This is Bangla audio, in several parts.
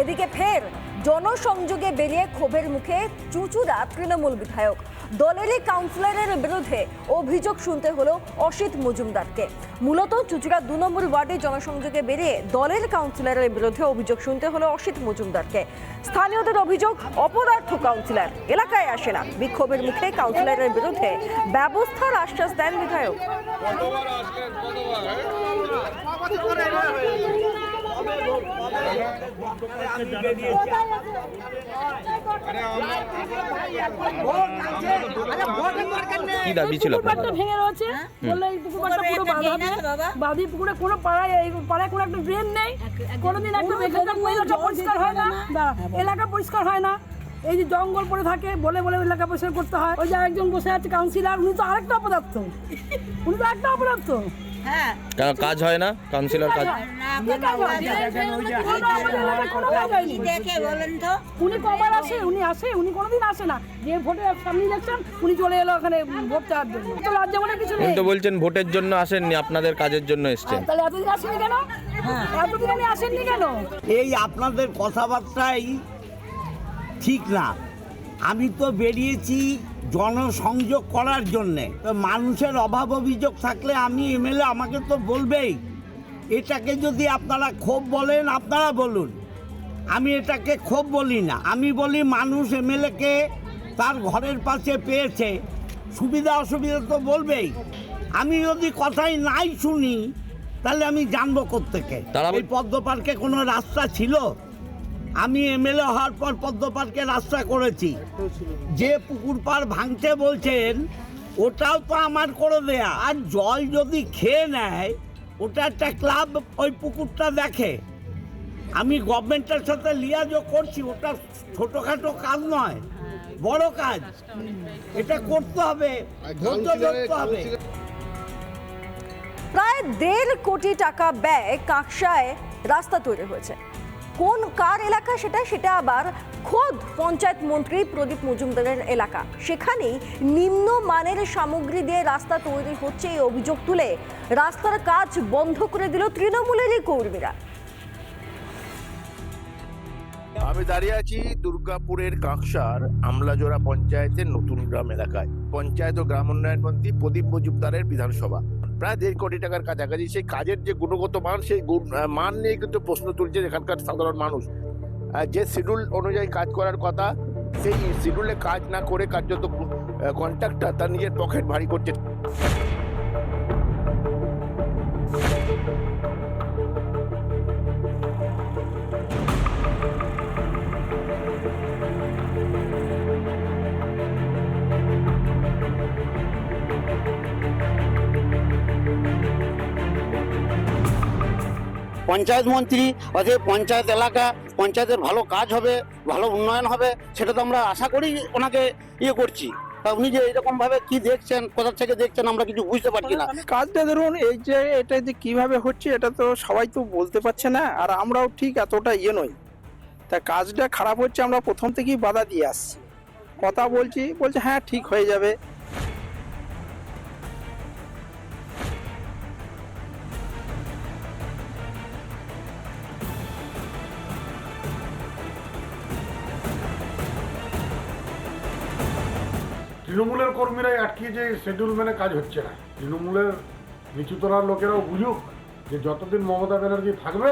এদিকে ফের জনসংযোগে বেরিয়ে ক্ষোভের মুখে চুঁচুড়া তৃণমূল বিধায়ক। দলেরই কাউন্সিলরের বিরুদ্ধে অভিযোগ শুনতে হলো অসিত মজুমদারকে। মূলত চুঁচুড়া 2 নম্বর ওয়ার্ডে জনসংযোগে বেরিয়ে দলের কাউন্সিলরের বিরুদ্ধে অভিযোগ শুনতে হলো অসিত মজুমদারকে। স্থানীয়দের অভিযোগ, অপদার্থ কাউন্সিলর এলাকায় আসে না। বিক্ষোভের মুখে কাউন্সিলরের বিরুদ্ধে ব্যবস্থার আশ্বাস দেন বিধায়ক। কি দাবি ছিল? ভেঙে রয়েছে বললে এই পুকুরটা পুরো বাঁধি পুকুরে কোনো পাড়ায় কোনো একটা ড্রেন নেই, কোনোদিন একটা এলাকা পরিষ্কার হয় না, এলাকা পরিষ্কার হয় না। এই যে জঙ্গল পড়ে থাকে বলে বলে এলাকা পরিষ্কার করতে হয়। ওই যে একজন বসে আছে কাউন্সিলর, উনি তো আরেকটা অপদার্থ, কাজ হয় না কাউন্সিলর কাজ। উনি কবার আসে? উনি কোনোদিন আসে না। যে ভোটের সামনে ইলেকশন উনি চলে এলো ওখানে ভোট চাওয়ার জন্য। তো লজ্জা মনে কিছু নেই। উনি তো বলছেন ভোটের জন্য আসেননি, আপনাদের কাজের জন্য এসেছেন। তাহলে এতদিন আসেনি কেন? এতদিন আপনি আসেননি কেন? এই আপনাদের কথাবার্তাই ঠিক না। আমি তো বেরিয়েছি জনসংযোগ করার জন্যে। মানুষের অভাব অভিযোগ থাকলে আমি এমএলএ, আমাকে তো বলবেই। এটাকে যদি আপনারা ক্ষোভ বলেন আপনারা বলুন, আমি এটাকে ক্ষোভ বলি না। আমি বলি মানুষ এমএলএকে তার ঘরের পাশে পেয়েছে, সুবিধা অসুবিধা তো বলবেই। আমি যদি কথাই নাই শুনি তাহলে আমি জানবো কোত্থেকে? এই পদ্ম পার্কে কোনো রাস্তা ছিল? আমি এমএলএ হওয়ার পর পদ্ম পার্কে রাস্তা করেছি। যে পুকুর পাড় ভাঙতে বলছেন ওটাও তো আমার করে দেয়া। আর জল যদি খেয়ে নেয়, ওটা একটা ক্লাব ওই পুকুরটা দেখে। আমি গভর্নমেন্টের সাথে লিয়াজও করছি। ওটা ছোটোখাটো কাজ নয়, বড় কাজ। এটা করতে হবে, ধৈর্য ধরতে হবে। প্রায় 1.5 কোটি টাকা ব্যয় কাকসায় রাস্তা তৈরি হয়েছে। কোন কার এলাকা সেটা আবার খোদ পঞ্চায়েত মন্ত্রী প্রদীপ মজুমদারের এলাকা। সেখানেই নিম্নমানের সামগ্রী দিয়ে রাস্তা তৈরি হচ্ছে এই অভিযোগ তুলে রাস্তার কাজ বন্ধ করে দিল তৃণমূলেরই কর্মীরা। আমি দাঁড়িয়ে আছি দুর্গাপুরের কাকসার আমলাজোড়া পঞ্চায়েতের নতুন গ্রাম এলাকায়। পঞ্চায়েত ও গ্রাম উন্নয়ন মন্ত্রী প্রদীপ মজুমদারের বিধানসভা। প্রায় 1.5 কোটি টাকার কাছাকাছি। সেই কাজের যে গুণগত মান, সেই মান নিয়ে কিন্তু প্রশ্ন তুলছে এখানকার সাধারণ মানুষ। যে শিডিউল অনুযায়ী কাজ করার কথা, সেই শিডিউলে কাজ না করে কার্যত কন্ট্রাক্টর তার নিজের পকেট ভারী করছে। পঞ্চায়েত মন্ত্রী অতএব পঞ্চায়েত এলাকা, পঞ্চায়েতের ভালো কাজ হবে, ভালো উন্নয়ন হবে, সেটা তো আমরা আশা করি ওনাকে করছি। তা উনি যে এরকম ভাবে কি দেখছেন, কোথা থেকে দেখছেন, আমরা কিছু বুঝতে পারছি না। কাজটা ধরুন এই যে এটা যে কিভাবে হচ্ছে এটা তো সবাই তো বলতে পারছে না, আর আমরাও ঠিক এতটা নই। তা কাজটা খারাপ হচ্ছে, আমরা প্রথম থেকেই বাধা দিয়ে আসছি। কথা বলছে হ্যাঁ ঠিক হয়ে যাবে। তৃণমূলের কর্মীরাই আটকিয়েছে, শিডিউল মেনে কাজ হচ্ছে না। তৃণমূলের নিচুতলার লোকেরাও বুঝুক যে যতদিন মমতা ব্যানার্জি থাকবে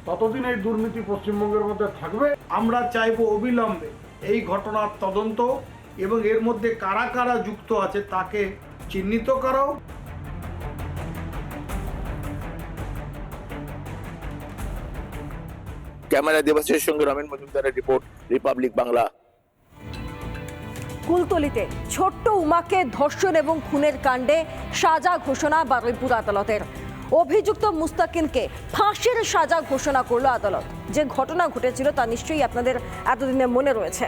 ততদিন এই দুর্নীতি পশ্চিমবঙ্গের মধ্যে থাকবে। আমরা চাইবো অবিলম্বে এই ঘটনার তদন্ত এবং এর মধ্যে কারা কারা যুক্ত আছে তাকে চিহ্নিত করাও। ক্যামেরা দেবাশিসের সঙ্গে রমেন মজুমদারের রিপোর্ট, রিপাবলিক বাংলা। কুলতলিতে ছোট্ট উমাকে ধর্ষণ এবং খুনের কাণ্ডে সাজা ঘোষণা বারুইপুর আদালতের। অভিযুক্ত মুস্তাকিনকে ফাঁসির সাজা ঘোষণা করল আদালত। যে ঘটনা ঘটেছিল তা নিশ্চয়ই আপনাদের এতদিনে মনে রয়েছে।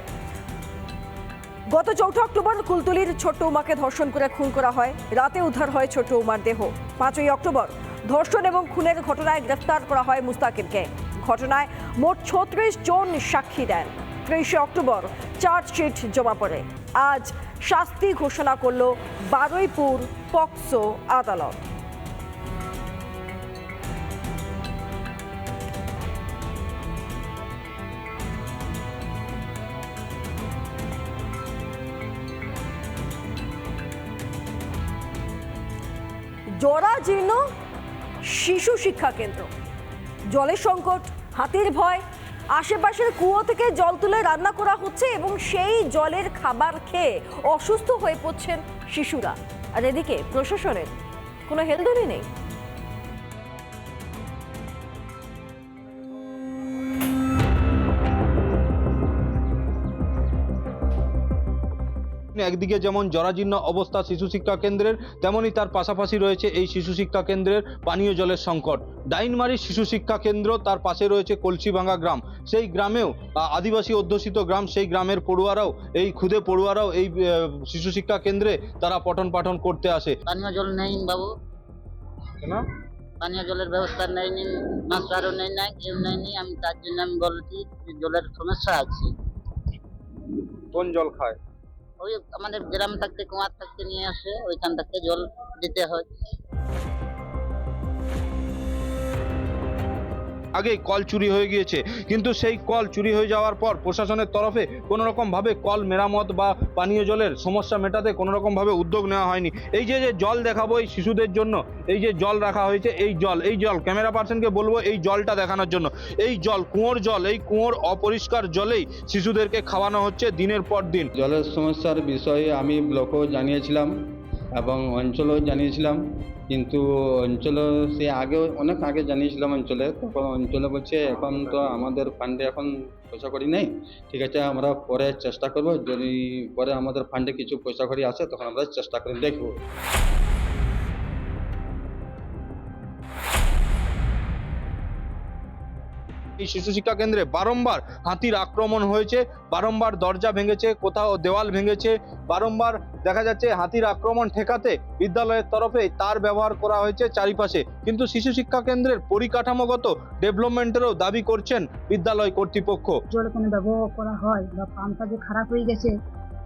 গত 4 অক্টোবর কুলতলির ছোট্ট উমাকে ধর্ষণ করে খুন করা হয়। রাতে উদ্ধার হয় ছোট্ট উমার দেহ। 5ই অক্টোবর ধর্ষণ এবং খুনের ঘটনায় গ্রেফতার করা হয় মুস্তাকিনকে। ঘটনায় মোট 36 জন সাক্ষী দেন। 30 অক্টোবর চার্জশিট জমা পড়ে। আজ শাস্তি ঘোষণা করল বারুইপুর পক্সো আদালত। জরাজীর্ণ শিশু শিক্ষা কেন্দ্র, জলের সংকট, হাতির ভয়, আশেপাশের কুয়ো থেকে জল তুলে রান্না করা হচ্ছে এবং সেই জলের খাবার খেয়ে অসুস্থ হয়ে পড়ছেন শিশুরা। আর এদিকে প্রশাসনের কোনো হেলদোলি নেই। একদিকে যেমন জরাজীর্ণ অবস্থা শিশু শিক্ষা কেন্দ্রের, তেমনই তার পাশাপাশি রয়েছে এই শিশু শিক্ষা কেন্দ্রের পানীয় জলের সংকট। ডাইনমারি শিশু শিক্ষা কেন্দ্র, তার পাশে রয়েছে কলসিভাঙ্গা গ্রাম। সেই গ্রামেও আদিবাসী অধ্যুষিত গ্রাম, সেই গ্রামের পড়ুয়ারাও, এই ক্ষুদে পড়ুয়ারাও এই শিশু শিক্ষা কেন্দ্রে তারা পঠন পাঠন করতে আসে। পানীয় জল নেই বাবু, পানীয় জলের ব্যবস্থা নেই, মাস্টারও নেই, না কেউ নেই। আমি তার জন্য আমি বলছি জলের সমস্যা আছে। কোন জল খায়? ওই আমাদের গ্রাম থাকতে কুয়ার থাকতে নিয়ে আসে, ওইখান থেকে জল দিতে হয়। আগেই কল চুরি হয়ে গিয়েছে, কিন্তু সেই কল চুরি হয়ে যাওয়ার পর প্রশাসনের তরফে কোনো রকমভাবে কল মেরামত বা পানীয় জলের সমস্যা মেটাতে কোনো রকমভাবে উদ্যোগ নেওয়া হয়নি। এই যে জল দেখাবো এই শিশুদের জন্য, এই যে জল রাখা হয়েছে, এই জল ক্যামেরা পার্সনকে বলবো এই জলটা দেখানোর জন্য। এই জল কুয়োর জল, এই কুয়োর অপরিষ্কার জলেই শিশুদেরকে খাওয়ানো হচ্ছে দিনের পর দিন। জলের সমস্যার বিষয়ে আমি ব্লকেও জানিয়েছিলাম এবং অঞ্চলেও জানিয়েছিলাম, কিন্তু অঞ্চলে সে অনেক আগে জানিয়েছিলাম অঞ্চলে। তখন অঞ্চলে বলছে এখন তো আমাদের ফান্ডে এখন পয়সা কড়ি নেই, ঠিক আছে আমরা পরে চেষ্টা করব, যদি পরে আমাদের ফান্ডে কিছু পয়সা কড়ি আসে তখন আমরা চেষ্টা করে দেখব। এই শিশু শিক্ষা কেন্দ্রে বারংবার হাতির আক্রমণ হয়েছে, বারংবার দরজা ভেঙেছে, কোথাও দেওয়াল ভেঙেছে, বারংবার দেখা যাচ্ছে হাতির আক্রমণ ঠেকাতে বিদ্যালয়ের তরফে তার ব্যবহার করা হয়েছে চারিপাশে। কিন্তু শিশু শিক্ষা কেন্দ্রের পরিকাঠামোগত ডেভেলপমেন্টেরও দাবি করছেন বিদ্যালয় কর্তৃপক্ষ। জল কোনো ব্যবহার করা হয় বা পাম্পটা যে খারাপ হয়ে গেছে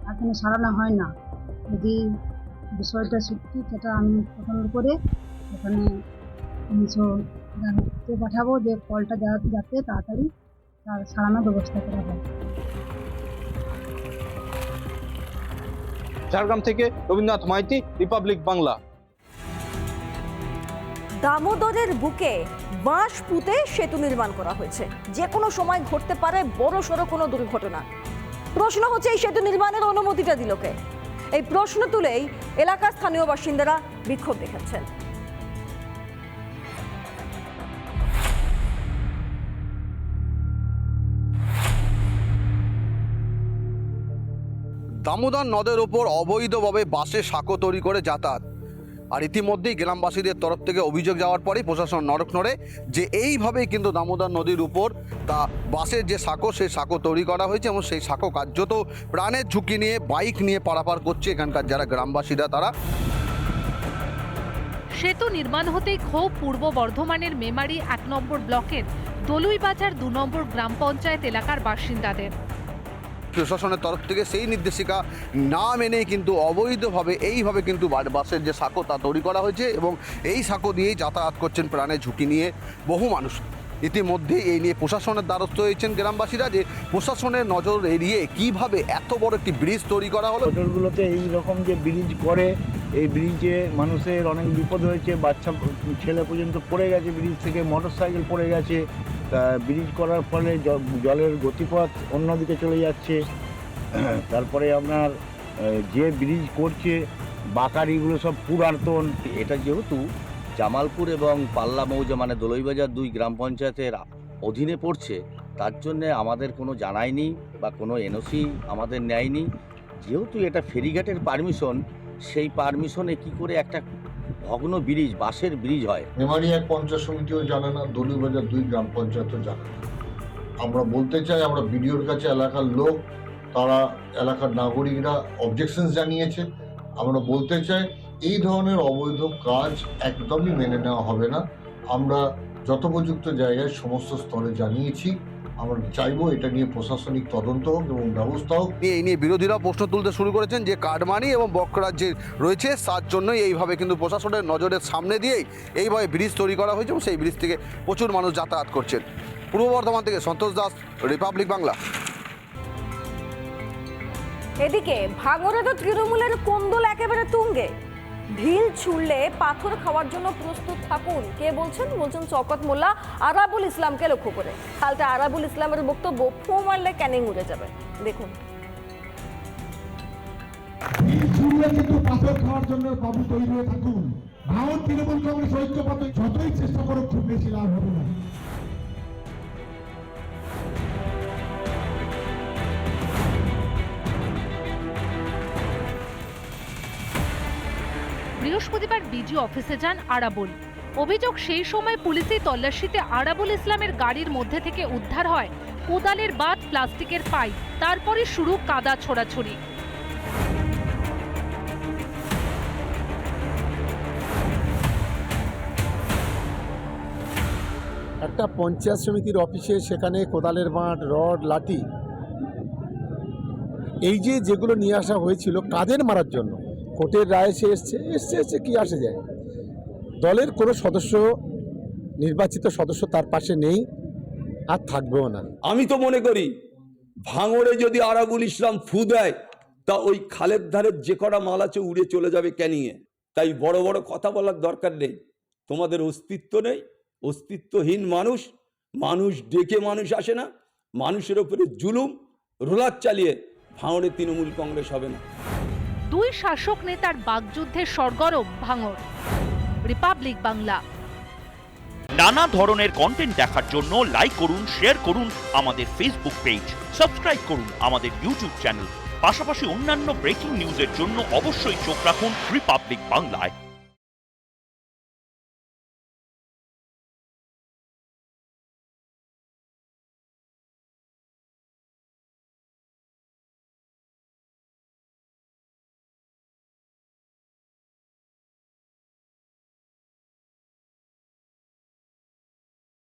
তার কোনো সারানো হয় না। যদি বিষয়টা সত্যি সেটা আমি পছন্দ করে এখানে জানাতে পাঠাবো যে কলটা যাতে তাড়াতাড়ি তার সারানোর ব্যবস্থা করা হয়। ঝাড়গ্রাম থেকে রবীন্দ্রনাথ মাইতি, রিপাবলিক বাংলা। দামোদরের বুকে বাঁশ পুঁতে সেতু নির্মাণ করা হয়েছে, যে কোনো সময় ঘটতে পারে বড় সড়ো কোনো দুর্ঘটনা। প্রশ্ন হচ্ছে এই সেতু নির্মাণের অনুমতিটা দিল কে? এই প্রশ্ন তুলেই এলাকার স্থানীয় বাসিন্দারা বিক্ষোভ দেখাচ্ছেন। দামোদর নদের ওপর অবৈধভাবে বাঁশের সাঁকো তৈরি করে যাতায়াত, আর ইতিমধ্যেই গ্রামবাসীদের তরফ থেকে অভিযোগ যাওয়ার পরেই প্রশাসন নড়ক নড়ে যে এইভাবেই কিন্তু দামোদর নদীর উপর তা বাঁশের যে সাঁকো, সেই সাঁকো তৈরি করা হয়েছে এবং সেই সাঁকো কার্যত প্রাণের ঝুঁকি নিয়ে বাইক নিয়ে পারাপার করছে এখানকার যারা গ্রামবাসীরা তারা। সেতু নির্মাণ হতেই ক্ষোভ পূর্ব বর্ধমানের মেমারি 1 নম্বর ব্লকের দলুইবাজার 2 নম্বর গ্রাম পঞ্চায়েত এলাকার বাসিন্দাদের। প্রশাসনের তরফ থেকে সেই নির্দেশিকা না মেনেই কিন্তু অবৈধভাবে এইভাবে কিন্তু বাসের যে সাঁকো তা তৈরি করা হয়েছে এবং এই সাঁকো দিয়েই যাতায়াত করছেন প্রাণের ঝুঁকি নিয়ে বহু মানুষ। ইতিমধ্যে এই নিয়ে প্রশাসনের দ্বারস্থ হয়েছেন গ্রামবাসীরা যে প্রশাসনের নজর এড়িয়ে কিভাবে এত বড় একটি ব্রিজ তৈরি করা হলো। হোটেলগুলোতে এই রকম যে ব্রিজ করে, এই ব্রিজে মানুষের অনেক বিপদ হয়েছে, বাচ্চা ছেলে পর্যন্ত পড়ে গেছে, ব্রিজ থেকে মোটরসাইকেল পড়ে গেছে। তা ব্রিজ করার ফলে জলের গতিপথ অন্যদিকে চলে যাচ্ছে। তারপরে আপনার যে ব্রিজ করছে বাঁকারিগুলো সব পুরাতন। এটা যেহেতু জামালপুর এবং পাল্লা মৌজা মানে দলুইবাজার 2 গ্রাম পঞ্চায়েতের অধীনে পড়ছে, তার জন্যে আমাদের কোনো জানায়নি বা কোনো এনওসি আমাদের নেয়নি। যেহেতু এটা ফেরিঘাটের পারমিশন, সেই পারমিশনে কি করে একটা ভগ্ন ব্রিজ, বাঁশের ব্রিজ হয়? মেমারি 1 পঞ্চায়েত সমিতিও জানে না, দলুইবাজার 2 গ্রাম পঞ্চায়েতও জানে না। আমরা বলতে চাই, আমরা বিডিওর কাছে এলাকার লোক, তারা এলাকার নাগরিকরা অবজেকশন জানিয়েছে। আমরা বলতে চাই এই ধরনের অবৈধ কাজ একদমই মেনে নেওয়া হবে না। আমরা যথোপযুক্ত জায়গায় সমস্ত স্তরে জানিয়েছি। আমরা চাইবো এটা নিয়ে প্রশাসনিক তদন্ত হোক এবং ব্যবস্থা হোক। এই নিয়ে বিরোধীরা প্রশ্ন তুলতে শুরু করেছেন যে কাটমানি এবং বক্রাজ্যে রয়েছে, তার জন্যই এইভাবে কিন্তু প্রশাসনের নজরের সামনে দিয়েই এইভাবে ব্রিজ তৈরি করা হয়েছে এবং সেই ব্রিজ থেকে প্রচুর মানুষ যাতায়াত করছেন। পূর্ব বর্ধমান থেকে সন্তোষ দাস, রিপাবলিক বাংলা। এদিকে ভাঙড়ে তো তৃণমূলের কোন্দল একেবারে তুঙ্গে। ঢিল ছুড়লে পাথর খাওয়ার জন্য প্রস্তুত থাকুন। কে বলছেন? বলছেন শওকত মোল্লা আরাবুল ইসলামকে লক্ষ্য করে। কালটা আরাবুল ইসলামের বক্তব্য, ফু মারলে ক্যানিং উড়ে যাবে। দেখুন। কিন্তু পাথর খাওয়ার জন্য বাবু তৈরি হয়ে থাকুন। ভারত তৃণমূল কংগ্রেস ঐক্যবদ্ধ যতই চেষ্টা করো খুব বেশি লাভ হবে না। বৃহস্পতিবার বিজি অফিসে যান আরাবুল। অভিযোগ, সেই সময় পুলিশি তল্লাশিতে আরাবুল ইসলামের গাড়ির মধ্যে থেকে উদ্ধার হয় কোদালের বাট, প্লাস্টিকের পাইপ। তারপরে শুরু কাদা ছোড়াছুড়ি। একটা পঞ্চায়েত সমিতির অফিসে সেখানে কোদালের বাঁট, রড, লাঠি, এই যেগুলো নিয়ে আসা হয়েছিল কাদের মারার জন্য, কোর্টের রায় এসছে কি আসে যায়। দলের কোনো সদস্য, নির্বাচিত সদস্য তার পাশে নেই আর থাকবেও না। আমি তো মনে করি ভাঙড়ে যদি আরাবুল ইসলাম ফু দেয় তা ওই খালের ধারে যে কটা মাল আছে উড়ে চলে যাবে ক্যানিংয়ে। তাই বড় বড় কথা বলার দরকার নেই। তোমাদের অস্তিত্ব নেই, অস্তিত্বহীন মানুষ। মানুষ ডেকে মানুষ আসে না, মানুষের ওপরে জুলুম রোলার চালিয়ে ভাঙড়ে তৃণমূল কংগ্রেস হবে না। দুই শাসক নেতার বাগযুদ্ধে সরগরম ভাঙড়। রিপাবলিক বাংলা। নানা ধরনের কন্টেন্ট দেখার জন্য লাইক করুন, শেয়ার করুন আমাদের ফেসবুক পেজ, সাবস্ক্রাইব করুন আমাদের ইউটিউব চ্যানেল। পাশাপাশি অন্যান্য ব্রেকিং নিউজের জন্য অবশ্যই চোখ রাখুন রিপাবলিক বাংলায়।